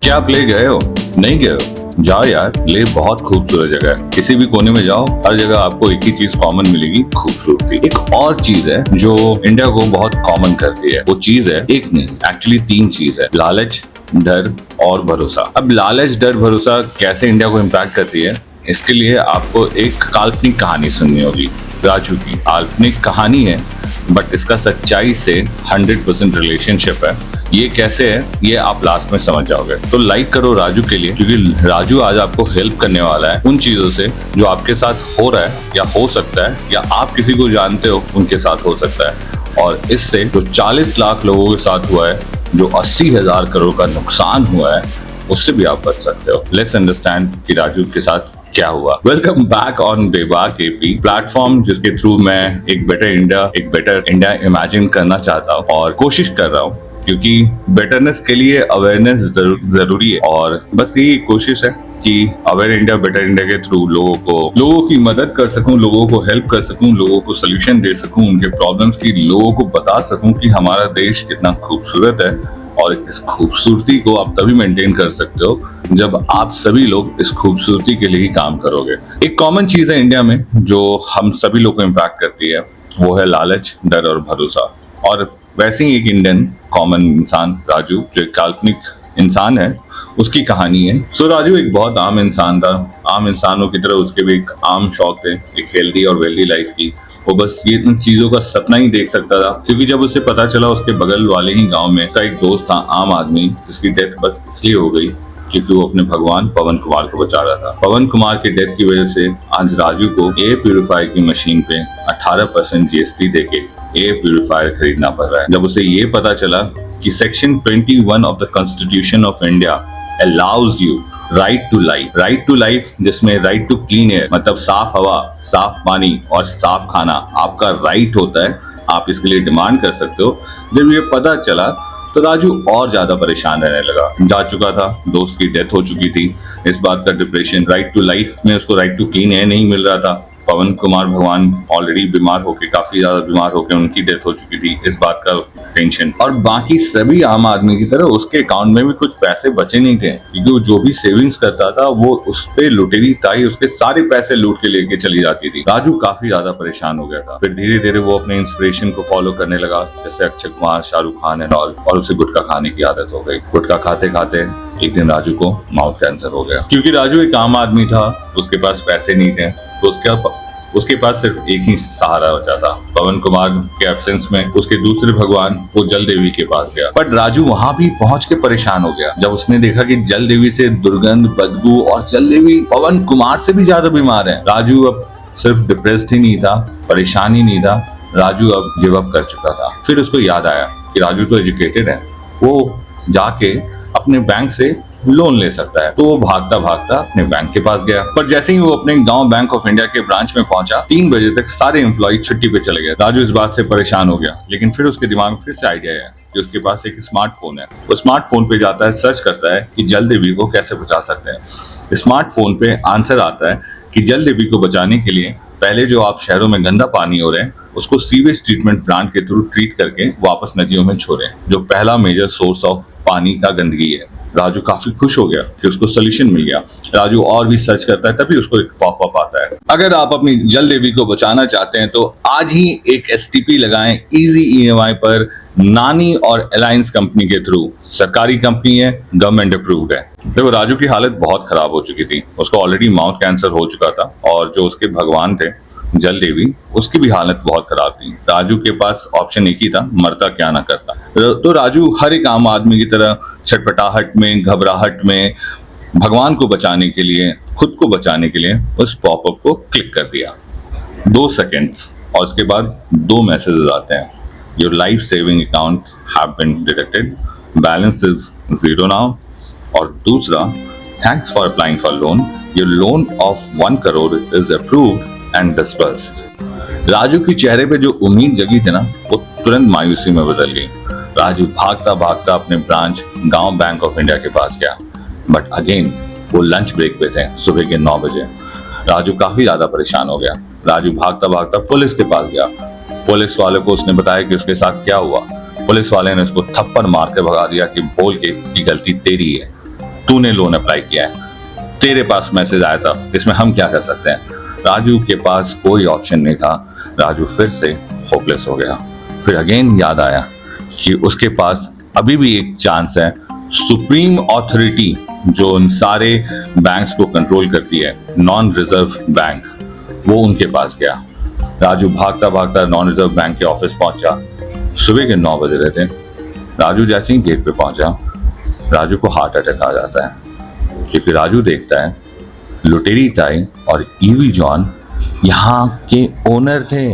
क्या आप ले गए हो? नहीं गए हो? जाओ यार, ले बहुत खूबसूरत जगह है। किसी भी कोने में जाओ, हर जगह आपको एक ही चीज कॉमन मिलेगी, खूबसूरती। एक और चीज है जो इंडिया को बहुत कॉमन करती है, वो चीज है, एक नहीं एक्चुअली तीन चीज है, लालच, डर और भरोसा। अब लालच, डर, भरोसा कैसे इंडिया को इम्पैक्ट करती है, इसके लिए आपको एक काल्पनिक कहानी सुननी होगी। राजू की काल्पनिक कहानी है, बट इसका सच्चाई से 100% रिलेशनशिप है। ये कैसे है, ये आप लास्ट में समझ जाओगे। तो लाइक करो राजू के लिए, क्योंकि राजू आज आपको हेल्प करने वाला है उन चीजों से जो आपके साथ हो रहा है या हो सकता है, या आप किसी को जानते हो उनके साथ हो सकता है। और इससे जो 40 लाख लोगों के साथ हुआ है, जो 80,000 करोड़ का नुकसान हुआ है, उससे भी आप बच सकते हो। लेट्स अंडरस्टैंड कि राजू के साथ क्या हुआ। वेलकम बैक ऑन बेबाक एपी, प्लेटफॉर्म जिसके थ्रू मैं एक बेटर इंडिया इमेजिन करना चाहता हूँ और कोशिश कर रहा हूँ, क्योंकि बेटरनेस के लिए अवेयरनेस जरूरी है। और बस यही कोशिश है कि अवेयर इंडिया, बेटर इंडिया के थ्रू लोगों की मदद कर सकूं, लोगों को हेल्प कर सकूं, लोगों को सोल्यूशन दे सकूं, उनके प्रॉब्लम्स की लोगों को बता सकूं कि हमारा देश कितना खूबसूरत है। और इस खूबसूरती को आप तभी मेंटेन कर सकते हो जब आप सभी लोग इस खूबसूरती के लिए ही काम करोगे। एक कॉमन चीज है इंडिया में जो हम सभी लोग को इम्पैक्ट करती है, वो है लालच, डर और भरोसा। और वैसे ही एक इंडियन कॉमन इंसान राजू, जो एक काल्पनिक इंसान है, उसकी कहानी है। सो राजू एक बहुत आम इंसान था। आम इंसानों की तरह उसके भी एक आम शौक थे, एक हेल्दी और वेल्दी लाइफ की। वो बस ये इन चीजों का सपना ही देख सकता था, क्योंकि जब उसे पता चला उसके बगल वाले ही गांव में उसका एक दोस्त था, आम आदमी, जिसकी डेथ बस इसलिए हो गई क्योंकि वो अपने भगवान पवन कुमार को बचा रहा था। पवन कुमार की डेथ की वजह से आज राजू को एयर प्यूरिफायर की मशीन पे 18% जीएसटी देके एयर प्यूरिफायर खरीदना पड़ रहा है। जब उसे ये पता चला कि section 21 of the constitution of India allows you right to life, जिसमें राइट टू क्लीन एयर मतलब साफ हवा, साफ पानी और साफ खाना आपका राइट होता है, आप इसके लिए डिमांड कर सकते हो। जब ये पता चला तो राजू और ज्यादा परेशान रहने लगा। जा चुका था, दोस्त की डेथ हो चुकी थी, इस बात का डिप्रेशन, राइट टू लाइफ में उसको राइट टू क्लीन एयर नहीं मिल रहा था। पवन कुमार भगवान ऑलरेडी बीमार होके, काफी ज्यादा बीमार होके उनकी डेथ हो चुकी थी, इस बात का टेंशन। और बाकी सभी आम आदमी की तरह उसके अकाउंट में भी कुछ पैसे बचे नहीं थे, क्योंकि वो जो भी सेविंग्स करता था वो उस पे लुटेरी ताई उसके सारे पैसे लूट के लेके चली जाती थी। राजू काफी ज्यादा परेशान हो गया था। फिर धीरे धीरे वो अपने इंस्पिरेशन को फॉलो करने लगा, जैसे अक्षय कुमार, शाहरुख खान एंड ऑल, और उसे गुटखा खाने की आदत हो गई। गुटखा खाते खाते एक दिन राजू को माउथ कैंसर हो गया। क्योंकि राजू एक आम आदमी था, उसके पास पैसे नहीं थे, तो उसके पास सिर्फ एक ही सहारा बचा था। पवन कुमार के एब्सेंस में उसके दूसरे भगवान वो जल देवी के पास गया। बट राजू वहां भी पहुंच के परेशान हो गया जब उसने देखा कि जल देवी से दुर्गंध, बदबू, और जल देवी पवन कुमार से भी ज्यादा बीमार है। राजू अब सिर्फ डिप्रेस्ड ही नहीं था, परेशान ही नहीं था, राजू अब गिव अप कर चुका था। फिर उसको याद आया कि राजू तो एजुकेटेड है, वो जाके अपने बैंक से लोन ले सकता है। तो वो भागता भागता अपने बैंक के पास गया। पर जैसे ही वो अपने गांव बैंक ऑफ इंडिया के ब्रांच में पहुंचा, 3 बजे तक सारे एम्प्लॉय छुट्टी पे चले गए। राजू इस बात से परेशान हो गया, लेकिन फिर उसके दिमाग में फिर से आइडिया है कि उसके पास एक स्मार्टफोन है। वो स्मार्टफोन पे जाता है, सर्च करता है कि जल देवी को कैसे बचा सकते हैं। स्मार्टफोन पे आंसर आता है कि जल देवी को बचाने के लिए पहले जो आप शहरों में गंदा पानी हो रहे हैं, उसको सीवेज ट्रीटमेंट प्लांट के थ्रू ट्रीट करके वापस नदियों में छोड़ें, जो पहला मेजर सोर्स ऑफ पानी का गंदगी है। राजू काफी खुश हो गया कि उसको सोल्यूशन मिल गया। राजू और भी सर्च करता है, तभी उसको एक पॉपअप आता है, अगर आप अपनी जल देवी को बचाना चाहते हैं तो आज ही एक एसटीपी लगाएं इजी ईएमआई पर, नानी और अलायंस कंपनी के थ्रू। सरकारी कंपनी है, गवर्नमेंट अप्रूव्ड है। देखो राजू की हालत बहुत खराब हो चुकी थी, उसको ऑलरेडी माउथ कैंसर हो चुका था, और जो उसके भगवान थे जल देवी, उसकी भी हालत बहुत खराब थी। राजू के पास ऑप्शन एक ही था, मरता क्या ना करता। तो राजू हर एक आम आदमी की तरह छटपटाहट में, घबराहट में, भगवान को बचाने के लिए, खुद को बचाने के लिए उस पॉपअप को क्लिक कर दिया। 2 सेकेंड्स और उसके बाद 2 मैसेजेस आते हैं, your life saving account have been deducted, balance is 0 now, और दूसरा, thanks for applying for loan, your loan of 1 crore is approved and disbursed. Raju के चेहरे पे जो उम्मीद जगी थी ना, वो तुरंत मायूसी में बदल गई। राजू भागता भागता अपने ब्रांच गांव बैंक ऑफ इंडिया के पास गया, बट अगेन वो लंच ब्रेक पे थे, सुबह के 9 बजे। राजू काफी ज्यादा परेशान हो गया। राजू भागता भागता पुलिस के पास गया। पुलिस वाले को उसने बताया कि उसके साथ क्या हुआ। पुलिस वाले ने उसको थप्पड़ मार के भगा दिया कि बोल के कि गलती तेरी है। तूने लोन अप्लाई किया है, तेरे पास मैसेज आया था, इसमें हम क्या कर सकते हैं। राजू के पास कोई ऑप्शन नहीं था। राजू फिर से होपलेस हो गया। फिर अगेन याद आया कि उसके पास अभी भी एक चांस है। सुप्रीम अथॉरिटी जो उन सारे बैंक्स को कंट्रोल करती है, नॉन रिजर्व बैंक, वो उनके पास गया। राजू भागता भागता नॉन रिजर्व बैंक के ऑफिस पहुंचा। सुबह के 9 बजे रहे थे। राजू जैसे ही गेट पे पहुंचा, राजू को हार्ट अटैक आ जाता है, क्योंकि राजू देखता है लुटेरी टाई और ईवी जॉन यहाँ के ओनर थे।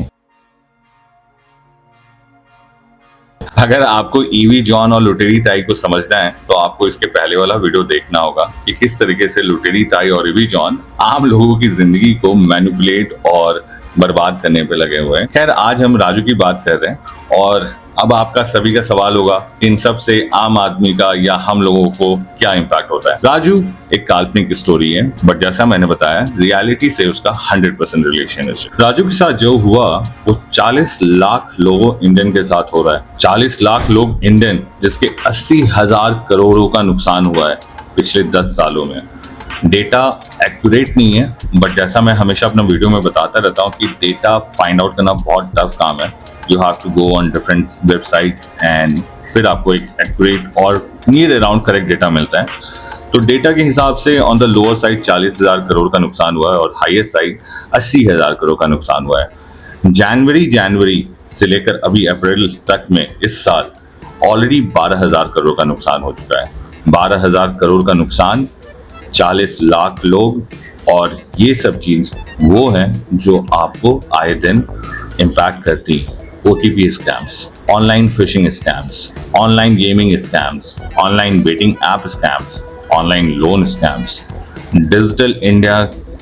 अगर आपको ईवी जॉन और लुटेरी टाई को समझना है तो आपको इसके पहले वाला वीडियो देखना होगा कि किस तरीके से लुटेरी टाई और ईवी जॉन आम लोगों की जिंदगी को मैनिपुलेट और बर्बाद करने पे लगे हुए हैं। खैर, आज हम राजू की बात कर रहे हैं और अब आपका सभी का सवाल होगा इन सब से आम आदमी का या हम लोगों को क्या इम्पैक्ट होता है। राजू एक काल्पनिक स्टोरी है, बट जैसा मैंने बताया रियलिटी से उसका 100% रिलेशन है। राजू के साथ जो हुआ वो 40 लाख लोगों इंडियन के साथ हो रहा है। 40 लाख लोग इंडियन, जिसके 80,000 करोड़ों का नुकसान हुआ है पिछले 10 सालों में। डेटा एक्यूरेट नहीं है, बट जैसा मैं हमेशा अपने वीडियो में बताता रहता हूँ कि डेटा फाइंड आउट करना बहुत टफ काम है। You have to go on different websites and फिर आपको एक एक्यूरेट और नियर अराउंड करेक्ट डेटा मिलता है। तो डेटा के हिसाब से on the lower side 40,000 crore का नुकसान हुआ है और हाईएस्ट साइड 80,000 करोड़ का नुकसान हुआ है। जनवरी से लेकर अभी अप्रैल तक में इस साल ऑलरेडी 12,000 करोड़ का नुकसान हो चुका है। 12,000 करोड़ का नुकसान, 40 लाख लोग, और ये सब चीज वो है जो आपको आए दिन इम्पैक्ट करती है। OTP scams, online phishing scams, online gaming scams, online betting app scams, online loan scams. Digital India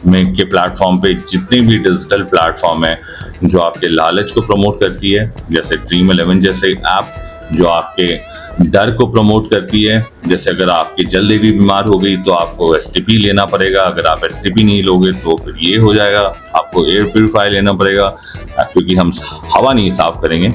में के प्लेटफॉर्म पे जितने भी डिजिटल प्लेटफॉर्म है जो आपके लालच को प्रमोट करती है, जैसे ड्रीम 11 जैसे ऐप जो आपके डर को प्रमोट करती है, जैसे अगर आपकी जल्दी भी बीमार हो गई तो आपको STP लेना पड़ेगा, अगर आप STP नहीं लोगे तो फिर ये हो जाएगा, आपको एयर प्यूरिफायर लेना पड़ेगा, क्योंकि हम हवा नहीं साफ करेंगे,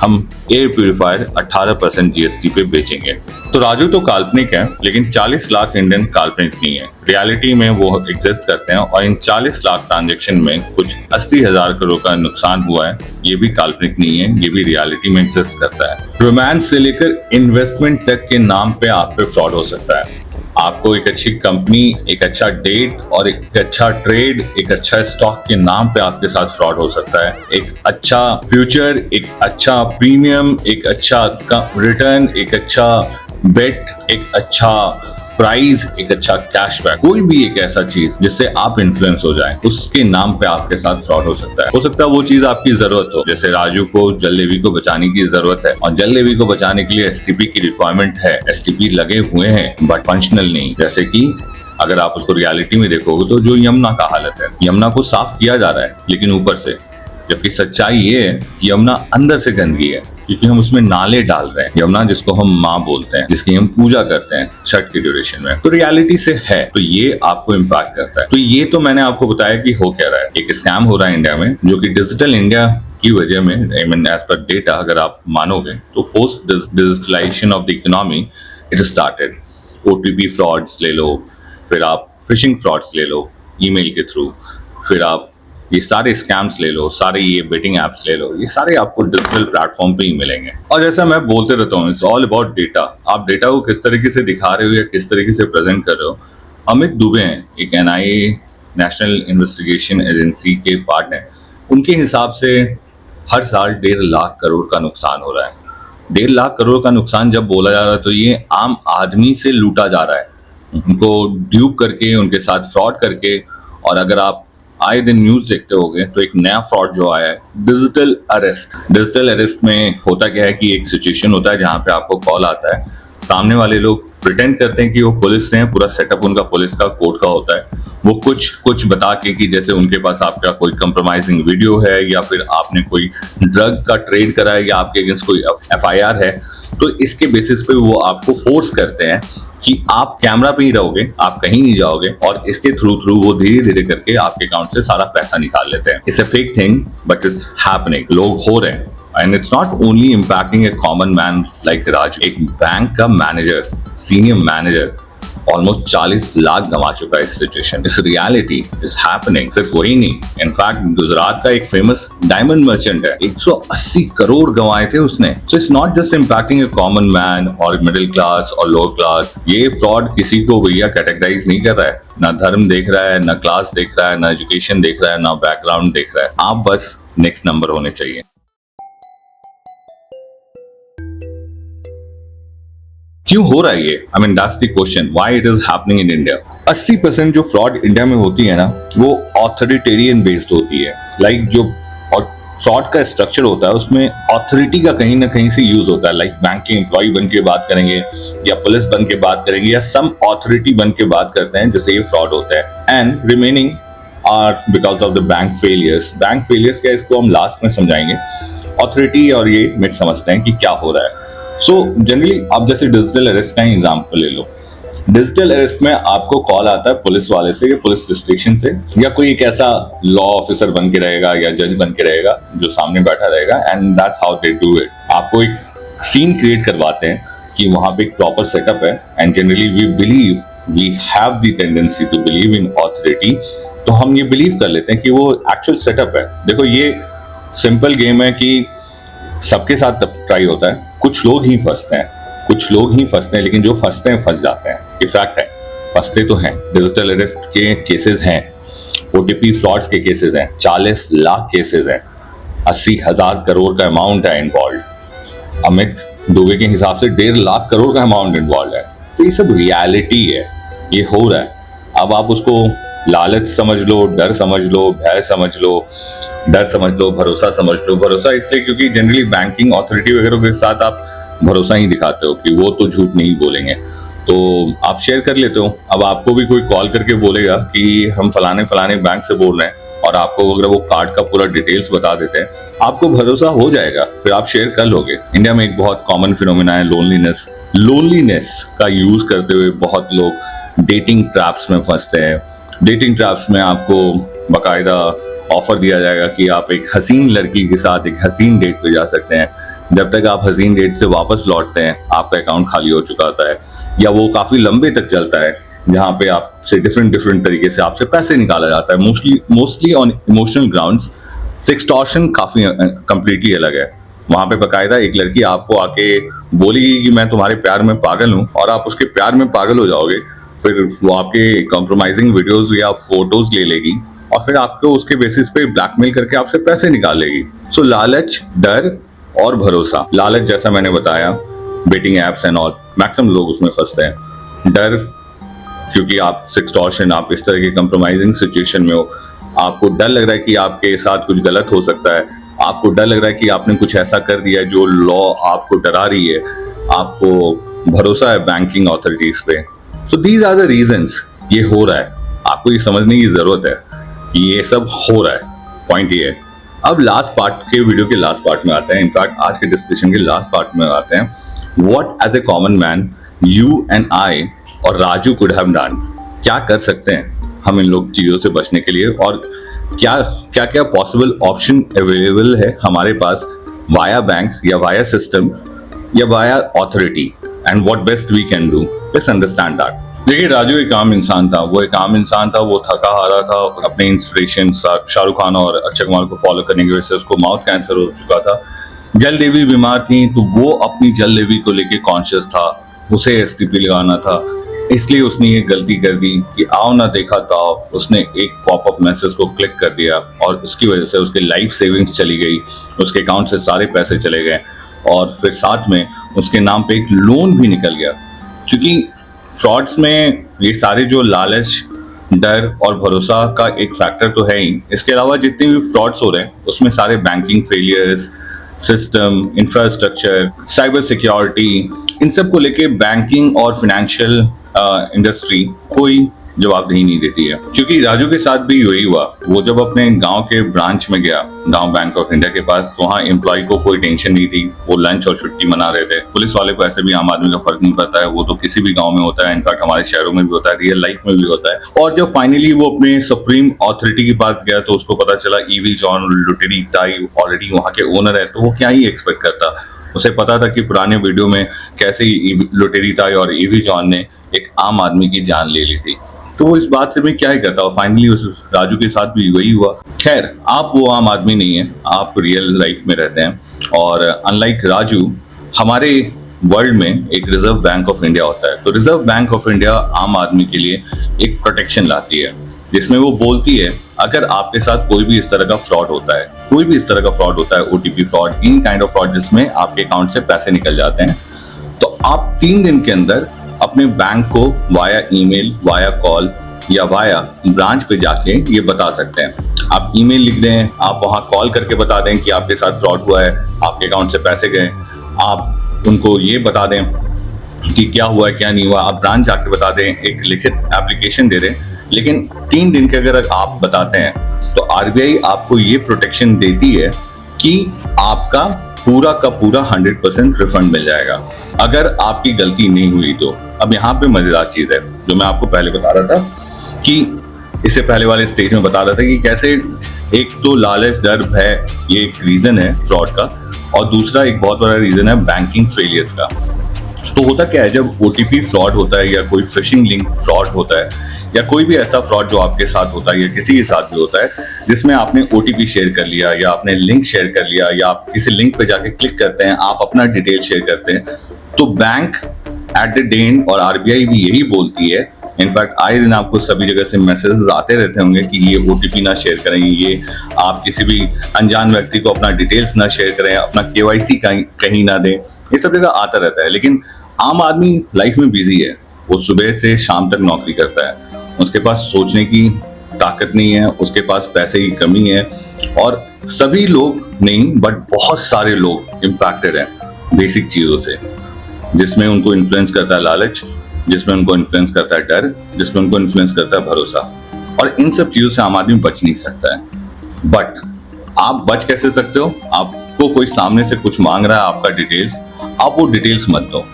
हम एयर प्यूरिफायर 18% GST पे बेचेंगे। तो राजू तो काल्पनिक है, लेकिन 40 लाख इंडियन काल्पनिक नहीं है। रियलिटी में वो एग्जिस्ट करते हैं और इन 40 लाख ट्रांजैक्शन में कुछ 80,000 करोड़ का नुकसान हुआ है। ये भी काल्पनिक नहीं है, ये भी रियलिटी में एग्जिस्ट करता है। रोमांस से लेकर इन्वेस्टमेंट तक के नाम पे आप पे फ्रॉड हो सकता है। आपको एक अच्छी कंपनी, एक अच्छा डेट और एक अच्छा ट्रेड, एक अच्छा स्टॉक के नाम पे आपके साथ फ्रॉड हो सकता है। एक अच्छा फ्यूचर, एक अच्छा प्रीमियम, एक अच्छा रिटर्न, एक अच्छा बेट, एक अच्छा प्राइज, एक अच्छा कैशबैक, कोई भी एक ऐसा चीज जिससे आप इन्फ्लुएंस हो जाए, उसके नाम पे आपके साथ फ्रॉड हो सकता है। हो सकता है वो चीज आपकी जरूरत हो, जैसे राजू को जलेबी को बचाने की जरूरत है और जलेबी को बचाने के लिए STP की रिक्वायरमेंट है। STP लगे हुए हैं बट फंक्शनल नहीं। जैसे कि अगर आप उसको रियलिटी में देखोगे तो जो यमुना का हालत है, यमुना को साफ किया जा रहा है लेकिन ऊपर से, जबकि सच्चाई ये है यमुना अंदर से गंदगी है, क्योंकि हम उसमें नाले डाल रहे हैं। यमुना जिसको हम माँ बोलते हैं, जिसकी हम पूजा करते हैं छठ के ड्यूरेशन में, तो रियलिटी से है, तो ये आपको इम्पैक्ट करता है। तो ये तो मैंने आपको बताया कि हो क्या रहा है। एक स्कैम हो रहा है इंडिया में, जो कि डिजिटल इंडिया की वजह में, एज पर डेटा अगर आप मानोगे तो post digitalization of the economy it started. OTP frauds ले लो, फिर आप फिशिंग फ्रॉड्स ले लो ईमेल के थ्रू, फिर आप ये सारे स्कैम्स ले लो, सारे ये बेटिंग एप्स ले लो, ये सारे आपको डिजिटल प्लेटफॉर्म पे ही मिलेंगे। और जैसा मैं बोलते रहता हूँ, इट्स ऑल अबाउट डेटा। आप डेटा को किस तरीके से दिखा रहे हो या किस तरीके से प्रेजेंट कर रहे हो। अमित दुबे हैं, एक NIA नेशनल इन्वेस्टिगेशन एजेंसी के पार्टनर, उनके हिसाब से हर साल 1.5 लाख करोड़ का नुकसान हो रहा है। 1.5 लाख करोड़ का नुकसान जब बोला जा रहा है तो ये आम आदमी से लूटा जा रहा है, उनको ड्यूप करके, उनके साथ फ्रॉड करके। और अगर आप आए दिन न्यूज देखते होंगे तो एक नया फ्रॉड जो आया है, डिजिटल अरेस्ट। डिजिटल अरेस्ट में होता क्या है कि एक सिचुएशन होता है जहां पे आपको कॉल आता है, सामने वाले लोग प्रिटेंड करते हैं कि वो पुलिस से हैं, पूरा सेटअप उनका पुलिस का कोर्ट का होता है। वो कुछ बता के कि जैसे उनके पास आपका कोई कंप्रोमाइजिंग वीडियो है या फिर आपने कोई ड्रग का ट्रेड करा है या आपके अगेंस्ट कोई FIR है, तो इसके बेसिस पे वो आपको फोर्स करते हैं कि आप कैमरा पे ही रहोगे, आप कहीं नहीं जाओगे, और इसके थ्रू वो धीरे धीरे करके आपके अकाउंट से सारा पैसा निकाल लेते हैं। It's a fake thing but it's happening, लोग हो रहे हैं। And it's not only impacting a common man like Raj. एक बैंक का manager, senior manager, almost 40 lakh गंवा चुका है इस सिचुएशन। इस रियलिटी इज हैपनिंग। सिर्फ वही नहीं, इनफैक्ट गुजरात का एक फेमस डायमंड मर्चेंट है, 180 करोड़ गंवाए थे उसने। So it's not just impacting a common man और मिडिल क्लास और लोअर क्लास। ये फ्रॉड किसी को भैया कैटेगराइज नहीं कर रहा है, ना धर्म देख रहा है, ना क्लास देख रहा है, ना एजुकेशन देख रहा है, ना बैकग्राउंड देख रहा है। आप बस नेक्स्ट नंबर होने चाहिए। क्यों हो रहा है ये? I mean that's the question, why it is happening in India. 80% जो फ्रॉड इंडिया में होती है ना, वो ऑथोरिटेरियन बेस्ड होती है। लाइक जो फ्रॉड का स्ट्रक्चर होता है उसमें ऑथोरिटी का कहीं ना कहीं से यूज होता है। लाइक बैंक के एम्प्लॉय बन के बात करेंगे या पुलिस बन के बात करेंगे या सम ऑथोरिटी बन के बात करते हैं, जिससे ये फ्रॉड होता है। And remaining are because of the bank failures. Bank failures क्या, इसको हम लास्ट में समझाएंगे। ऑथोरिटी और ये मिट समझते हैं कि क्या हो रहा है। सो जनरली आप जैसे डिजिटल अरेस्ट का एग्जाम्पल ले लो। डिजिटल अरेस्ट में आपको कॉल आता है पुलिस वाले से या पुलिस स्टेशन से, या कोई एक ऐसा लॉ ऑफिसर बन के रहेगा या जज बन के रहेगा जो सामने बैठा रहेगा, and that's how they do it. आपको एक सीन क्रिएट करवाते हैं कि वहां पे एक प्रॉपर सेटअप है, and generally we have the tendency to believe in authority. तो हम ये बिलीव कर लेते हैं कि वो एक्चुअल सेटअप है। देखो ये सिंपल गेम है कि सबके साथ ट्राई होता है, कुछ लोग ही फंसते हैं, लेकिन जो फंसते हैं फंस जाते हैं। ये फैक्ट है, फंसते तो हैं। डिजिटल अरेस्ट के केसेस हैं, ओटीपी फ्रॉड्स के केसेस हैं, 40 लाख केसेस हैं, 80,000 करोड़ का अमाउंट है इन्वॉल्व। अमित दुबे के हिसाब से 1.5 लाख करोड़ का अमाउंट इन्वॉल्व है। तो ये सब रियलिटी है, ये हो रहा है। अब आप उसको लालच समझ लो, डर समझ लो, भय समझ लो, डर समझ लो, भरोसा समझ लो। भरोसा इसलिए क्योंकि जनरली बैंकिंग अथॉरिटी वगैरह के साथ आप भरोसा ही दिखाते हो कि वो तो झूठ नहीं बोलेंगे, तो आप शेयर कर लेते हो। अब आपको भी कोई कॉल करके बोलेगा कि हम फलाने फलाने बैंक से बोल रहे हैं, और आपको अगर वो कार्ड का पूरा डिटेल्स बता देते हैं, आपको भरोसा हो जाएगा, फिर आप शेयर कर लोगे। इंडिया में एक बहुत कॉमन फिनोमिना है लोनलीनेस का यूज करते हुए बहुत लोग डेटिंग ट्रैप्स में फंसते हैं। डेटिंग ट्रैप्स में आपको बकायदा ऑफर दिया जाएगा कि आप एक हसीन लड़की के साथ एक हसीन डेट पे जा सकते हैं। जब तक आप हसीन डेट से वापस लौटते हैं, आपका अकाउंट खाली हो चुका होता है, या वो काफी लंबे तक चलता है, जहां पे आपसे डिफरेंट तरीके से आपसे पैसे निकाला जाता है, mostly on emotional grounds. Sextortion काफी कंप्लीटली अलग है। वहां पे बकायदा एक लड़की आपको आके बोलेगी कि मैं तुम्हारे प्यार में पागल हूँ, और आप उसके प्यार में पागल हो जाओगे। फिर वो आपके कॉम्प्रोमाइजिंग वीडियोस या फोटोज ले लेगी, और फिर आपको उसके बेसिस पे ब्लैकमेल करके आपसे पैसे निकाल लेगी। सो लालच, डर और भरोसा। लालच जैसा मैंने बताया, betting apps and all, maximum लोग उसमें फंसते हैं। डर क्योंकि आप सेक्सटॉर्शन, आप इस तरह की कंप्रोमाइजिंग सिचुएशन में हो, आपको डर लग रहा है कि आपके साथ कुछ गलत हो सकता है, आपको डर लग रहा है कि आपने कुछ ऐसा कर दिया जो लॉ आपको डरा रही है, आपको भरोसा है बैंकिंग अथॉरिटीज पे। So these are the reasons ये हो रहा है। आपको ये समझने की जरूरत है कि ये सब हो रहा है। पॉइंट ये है। अब लास्ट पार्ट के वीडियो के लास्ट पार्ट में आते हैं, इनफैक्ट आज के डिस्कशन के लास्ट पार्ट में आते हैं। What as a common man you and I और राजू कुड हैव डन। क्या कर सकते हैं हम इन लोग चीजों से बचने के लिए, और क्या क्या क्या पॉसिबल ऑप्शन अवेलेबल है हमारे पास वाया बैंक्स या वाया सिस्टम या via authority, and what best we can do. Let's understand that. देखिए, राजू एक आम इंसान था। वो थका हारा था। अपने इंस्पिरेशन शाहरुख खान और अक्षय कुमार को फॉलो करने की वजह से उसको माउथ कैंसर हो चुका था। जल देवी बीमार थी, तो वो अपनी जल देवी को लेके कॉन्शियस था, उसे एसटीपी लगाना था। इसलिए उसने ये गलती कर दी कि आओ ना देखा था, उसने एक पॉपअप मैसेज को क्लिक कर दिया, और उसकी वजह से उसकी लाइफ सेविंग्स चली गई, उसके अकाउंट से सारे पैसे चले गए, और फिर साथ में उसके नाम पे एक लोन भी निकल गया। क्योंकि फ्रॉड्स में ये सारे जो लालच, डर और भरोसा का एक फैक्टर तो है ही, इसके अलावा जितने भी फ्रॉड्स हो रहे हैं उसमें सारे banking failures, system, infrastructure, cyber security, इन सब को लेके बैंकिंग और फाइनेंशियल इंडस्ट्री कोई जवाबदेही नहीं देती है। क्योंकि राजू के साथ भी यही हुआ। वो जब अपने गांव के ब्रांच में गया, गांव बैंक ऑफ इंडिया के पास, तो वहाँ एम्प्लॉय को कोई टेंशन नहीं थी, वो लंच और छुट्टी मना रहे थे। पुलिस वाले को ऐसे भी आम आदमी का फर्क नहीं पड़ता है, वो तो किसी भी गाँव में होता है, इनफैक्ट हमारे शहरों में भी होता है, रियल लाइफ में भी होता है। और जब फाइनली वो अपने सुप्रीम अथॉरिटी के पास गया तो उसको पता चला ईवी जॉन लुटेरी टाई ऑलरेडी वहाँ के ओनर है, तो वो क्या ही एक्सपेक्ट करता। उसे पता था कि पुराने वीडियो में कैसे लुटेरी टाई और ईवी जॉन ने एक आम आदमी की जान ले ली थी। तो वो इस बात से मैं क्या ही करता, फाइनली उस राजू के साथ भी वही हुआ। खैर, आप वो आम आदमी नहीं है, आप रियल लाइफ में रहते हैं और अनलाइक राजू, हमारे वर्ल्ड में एक रिजर्व बैंक ऑफ इंडिया होता है। तो रिजर्व बैंक ऑफ इंडिया आम आदमी के लिए एक प्रोटेक्शन लाती है, जिसमें वो बोलती है अगर आपके साथ कोई भी इस तरह का फ्रॉड होता है, कोई भी इस तरह का फ्रॉड होता है, OTP fraud, in kind of fraud जिसमें आपके अकाउंट से पैसे निकल जाते हैं, तो आप 3 दिन के अंदर अपने बैंक को वाया ईमेल, वाया कॉल या वाया ब्रांच पे जाके ये बता सकते हैं। आप ईमेल लिख दें, आप वहां कॉल करके बता दें कि आपके साथ फ्रॉड हुआ है, आपके अकाउंट से पैसे गए, आप उनको ये बता दें कि क्या हुआ है क्या नहीं हुआ, आप ब्रांच जाके बता दें, एक लिखित एप्लीकेशन दे दें। लेकिन 3 दिन के अगर आप बताते हैं तो आरबीआई आपको ये प्रोटेक्शन देती है कि आपका पूरा का पूरा 100% रिफंड मिल जाएगा अगर आपकी गलती नहीं हुई तो। अब यहाँ पे मजेदार चीज है जो मैं आपको पहले बता रहा था कि इससे पहले वाले स्टेज में बता रहा था कि कैसे एक तो लालच, डर, भय ये एक रीजन है फ्रॉड का, और दूसरा एक बहुत बड़ा रीजन है बैंकिंग फेलियर्स का। तो होता क्या है, जब ओटीपी फ्रॉड होता है या कोई फिशिंग लिंक फ्रॉड होता है या कोई भी ऐसा फ्रॉड जो आपके साथ होता है या किसी के साथ भी होता है जिसमें आपने ओटीपी शेयर कर लिया या आपने लिंक शेयर कर लिया या आप किसी लिंक पे जाके क्लिक करते हैं, आप अपना डिटेल शेयर करते हैं, तो बैंक एट द एंड और आरबीआई भी यही बोलती है। इनफैक्ट आए दिन आपको सभी जगह से मैसेजेस आते रहते होंगे कि ये ओटीपी ना शेयर करें, ये आप किसी भी अनजान व्यक्ति को अपना डिटेल्स ना शेयर करें, अपना केवाईसी कहीं ना दें, ये सब जगह आता रहता है। लेकिन आम आदमी लाइफ में बिजी है, वो सुबह से शाम तक नौकरी करता है, उसके पास सोचने की ताकत नहीं है, उसके पास पैसे की कमी है, और सभी लोग नहीं बट बहुत सारे लोग इम्पैक्टेड हैं बेसिक चीजों से, जिसमें उनको इन्फ्लुएंस करता है लालच, जिसमें उनको इन्फ्लुएंस करता है डर, जिसमें उनको इन्फ्लुएंस करता है भरोसा, और इन सब चीजों से आम आदमी बच नहीं सकता है। बट आप बच कैसे सकते हो? आपको कोई सामने से कुछ मांग रहा है आपका डिटेल्स, आप वो डिटेल्स मत दो।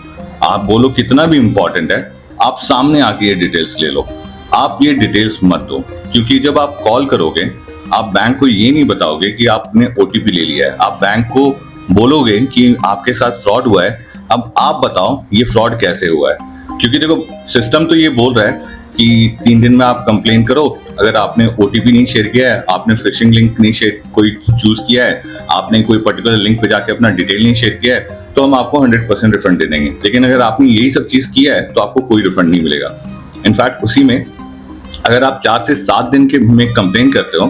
आप बोलो कितना भी इंपॉर्टेंट है, आप सामने आके ये डिटेल्स ले लो, आप ये डिटेल्स मत दो, क्योंकि जब आप कॉल करोगे आप बैंक को ये नहीं बताओगे कि आपने ओटीपी ले लिया है, आप बैंक को बोलोगे कि आपके साथ फ्रॉड हुआ है, अब आप बताओ ये फ्रॉड कैसे हुआ है। क्योंकि देखो, सिस्टम तो ये बोल रहा है कि 3 दिन में आप कंप्लेन करो, अगर आपने ओटीपी नहीं शेयर किया है, आपने फिशिंग लिंक नहीं शेयर कोई चूज किया है, आपने कोई पर्टिकुलर लिंक पे जाके अपना डिटेल नहीं शेयर किया है, तो हम आपको 100% रिफंड दे देंगे। लेकिन अगर आपने यही सब चीज किया है तो आपको कोई रिफंड नहीं मिलेगा। इनफैक्ट उसी में अगर आप 4 से 7 दिन के में कंप्लेन करते हो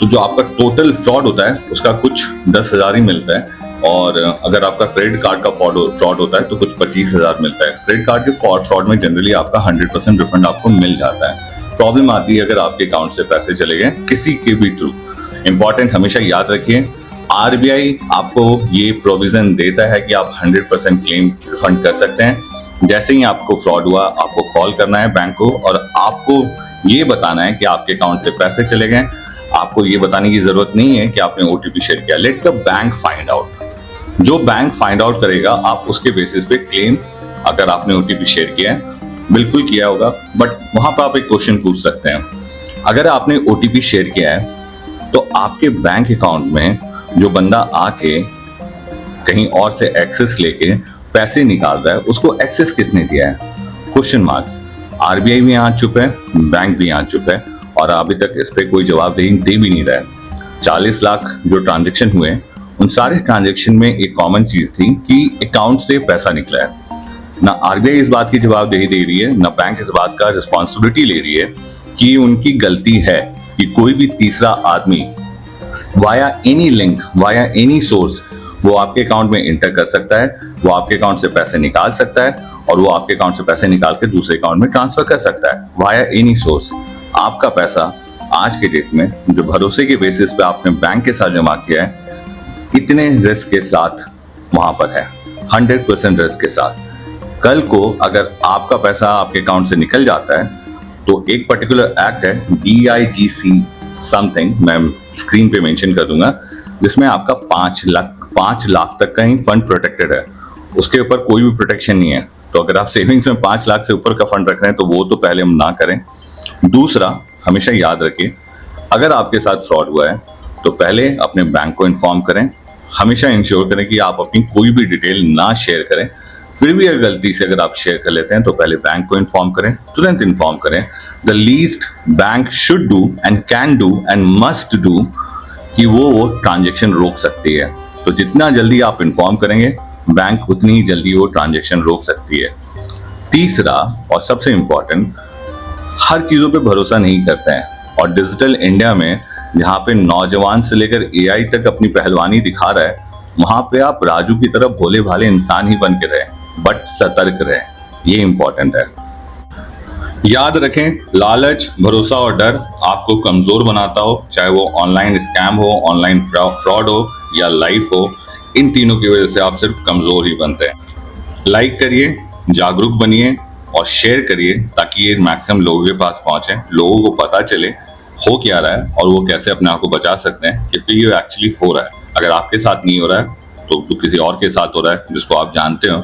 तो जो आपका टोटल फ्रॉड होता है उसका कुछ 10,000 ही मिलता है, और अगर आपका क्रेडिट कार्ड का फ्रॉड होता है तो कुछ 25,000 मिलता है। क्रेडिट कार्ड के फ्रॉड में जनरली आपका 100% रिफंड आपको मिल जाता है। प्रॉब्लम आती है अगर आपके अकाउंट से पैसे चले गए किसी के भी थ्रू। इंपॉर्टेंट हमेशा याद रखिए, आरबीआई आपको ये प्रोविजन देता है कि आप 100% क्लेम रिफंड कर सकते हैं। जैसे ही आपको फ्रॉड हुआ आपको कॉल करना है बैंक को और आपको ये बताना है कि आपके अकाउंट से पैसे चले गए। आपको ये बताने की जरूरत नहीं है कि आपने ओटीपी शेयर किया। Let the bank find out. जो बैंक फाइंड आउट करेगा आप उसके बेसिस पे क्लेम, अगर आपने ओटीपी शेयर किया है, बिल्कुल किया होगा, बट वहां पर आप एक क्वेश्चन पूछ सकते हैं। अगर आपने ओटीपी शेयर किया है तो आपके बैंक अकाउंट में जो बंदा आके कहीं और से एक्सेस लेके पैसे निकाल रहा है उसको एक्सेस किसने दिया है? Question mark. आरबीआई भी यहाँ चुप है, बैंक भी यहाँ चुप है, और अभी तक इस पे कोई जवाबदेही दे भी नहीं रहा है। 40 लाख जो ट्रांजेक्शन हुए उन सारे ट्रांजेक्शन में एक कॉमन चीज थी कि अकाउंट से पैसा निकला है। ना आरबीआई इस बात की जवाबदेही दे रही है, ना बैंक इस बात का रिस्पॉन्सिबिलिटी ले रही है कि उनकी गलती है कि कोई भी तीसरा आदमी via any link, via any source वो आपके अकाउंट में इंटर कर सकता है, वो आपके अकाउंट से पैसे निकाल सकता है, और वो आपके अकाउंट से पैसे निकाल के दूसरे अकाउंट में ट्रांसफर कर सकता है वाया एनी सोर्स। आपका पैसा आज के डेट में जो भरोसे के बेसिस पे आपने बैंक के साथ जमा किया है, इतने रिस्क के साथ वहां पर है, 100% रिस्क के साथ। कल को अगर आपका पैसा आपके अकाउंट से निकल जाता है तो एक पर्टिकुलर एक्ट है DIGC समथिंग, मैं स्क्रीन पे मेंशन कर दूंगा, जिसमें आपका 5 लाख तक का ही फंड प्रोटेक्टेड है। उसके ऊपर कोई भी प्रोटेक्शन नहीं है। तो अगर आप सेविंग्स में 5 लाख से ऊपर का फंड रख रहे हैं तो वो तो पहले हम ना करें। दूसरा, हमेशा याद रखिए, अगर आपके साथ फ्रॉड हुआ है तो पहले अपने बैंक को इन्फॉर्म करें। हमेशा इंश्योर करें कि आप अपनी कोई भी डिटेल ना शेयर करें, फिर भी अगर गलती से अगर आप शेयर कर लेते हैं तो पहले बैंक को इन्फॉर्म करें, तुरंत इन्फॉर्म करें। The least bank should do and can do and must do कि वो ट्रांजेक्शन रोक सकती है। तो जितना जल्दी आप इन्फॉर्म करेंगे बैंक उतनी ही जल्दी वो ट्रांजेक्शन रोक सकती है। तीसरा और सबसे इम्पोर्टेंट, हर चीजों पे भरोसा नहीं करते हैं और डिजिटल इंडिया में जहाँ पे नौजवान से लेकर एआई तक अपनी पहलवानी दिखा रहा है, वहां पे आप राजू की तरह भोले भाले इंसान ही बन के रहे, बट सतर्क रहे, ये इंपॉर्टेंट है। याद रखें, लालच, भरोसा और डर आपको कमजोर बनाता हो, चाहे वो ऑनलाइन स्कैम हो, ऑनलाइन फ्रॉड हो या लाइफ हो, इन तीनों की वजह से आप सिर्फ कमजोर ही बनते हैं। लाइक करिए, जागरूक बनिए और शेयर करिए ताकि ये मैक्सिमम लोगों के पास पहुंचे, लोगों को पता चले हो क्या रहा है और वो कैसे अपने आप को बचा सकते हैं, क्योंकि ये एक्चुअली हो रहा है। अगर आपके साथ नहीं हो रहा है तो किसी और के साथ हो रहा है जिसको आप जानते हो।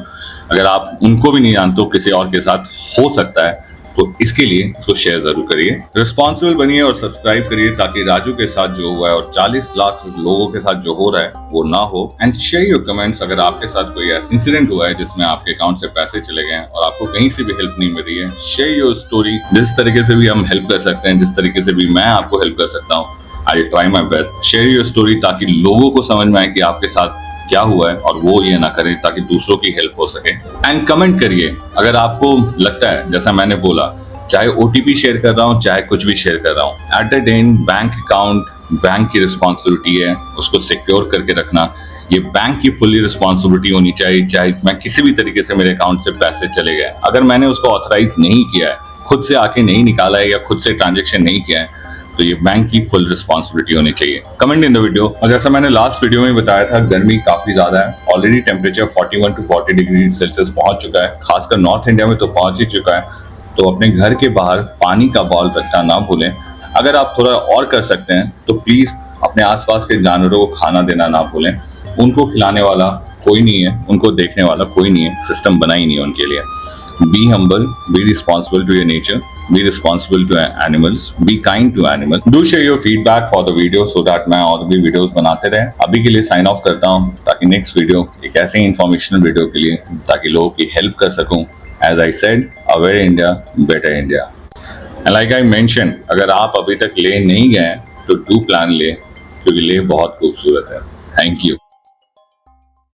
अगर आप उनको भी नहीं जानते हो, किसी और के साथ हो सकता है, तो इसके लिए इसको शेयर जरूर करिए। रिस्पॉन्सिबल बनिए और सब्सक्राइब करिए ताकि राजू के साथ जो हुआ है और 40 लाख लोगों के साथ जो हो रहा है वो ना हो। एंड शेयर योर कमेंट्स अगर आपके साथ कोई ऐसा इंसिडेंट हुआ है जिसमें आपके अकाउंट से पैसे चले गए और आपको कहीं से भी हेल्प नहीं मिल रही है। शेयर योर स्टोरी, जिस तरीके से भी हम हेल्प कर सकते हैं, जिस तरीके से भी मैं आपको हेल्प कर सकता हूँ, I try my best. Share your story ताकि लोगों को समझ में आए कि आपके साथ क्या हुआ है और वो ये ना करें, ताकि दूसरों की हेल्प हो सके। एंड कमेंट करिए अगर आपको लगता है, जैसा मैंने बोला, चाहे ओटीपी शेयर कर रहा हूँ, चाहे कुछ भी शेयर कर रहा हूँ, at the end bank account bank की रिस्पॉन्सिबिलिटी है, उसको सिक्योर करके रखना। ये बैंक की फुल्ली रिस्पॉन्सिबिलिटी होनी चाहिए। चाहे मैं किसी भी तरीके से मेरे अकाउंट से पैसे चले गए, अगर मैंने उसको ऑथराइज नहीं किया है, खुद से आके नहीं निकाला है या खुद से ट्रांजेक्शन नहीं किया है, तो ये बैंक की फुल रिस्पॉन्सिबिलिटी होनी चाहिए। Comment in the video. और जैसा मैंने लास्ट वीडियो में बताया था, गर्मी काफी ज्यादा है, already temperature 41 to 40 degree Celsius पहुंच चुका है, खासकर नॉर्थ इंडिया में तो पहुंच ही चुका है। तो अपने घर के बाहर पानी का बॉल रखना ना भूलें। अगर आप थोड़ा और कर सकते हैं तो प्लीज अपने आसपास के जानवरों को खाना देना ना भूलें। उनको खिलाने वाला कोई नहीं है, उनको देखने वाला कोई नहीं है, सिस्टम बना ही नहीं है उनके लिए। Be humble, be responsible to your nature, be responsible to animals, be kind to animals. Do share your feedback for the video so that मैं और भी वीडियोस बनाते रहे। अभी के लिए साइन ऑफ करता हूँ ताकि नेक्स्ट वीडियो एक ऐसे इंफॉर्मेशनल वीडियो के लिए, ताकि लोगों की हेल्प कर सकूँ। As I said, aware India, better India. And like I mentioned, अगर आप अभी तक ले नहीं गए तो डू प्लान ले, क्योंकि ले बहुत खूबसूरत है। Thank you.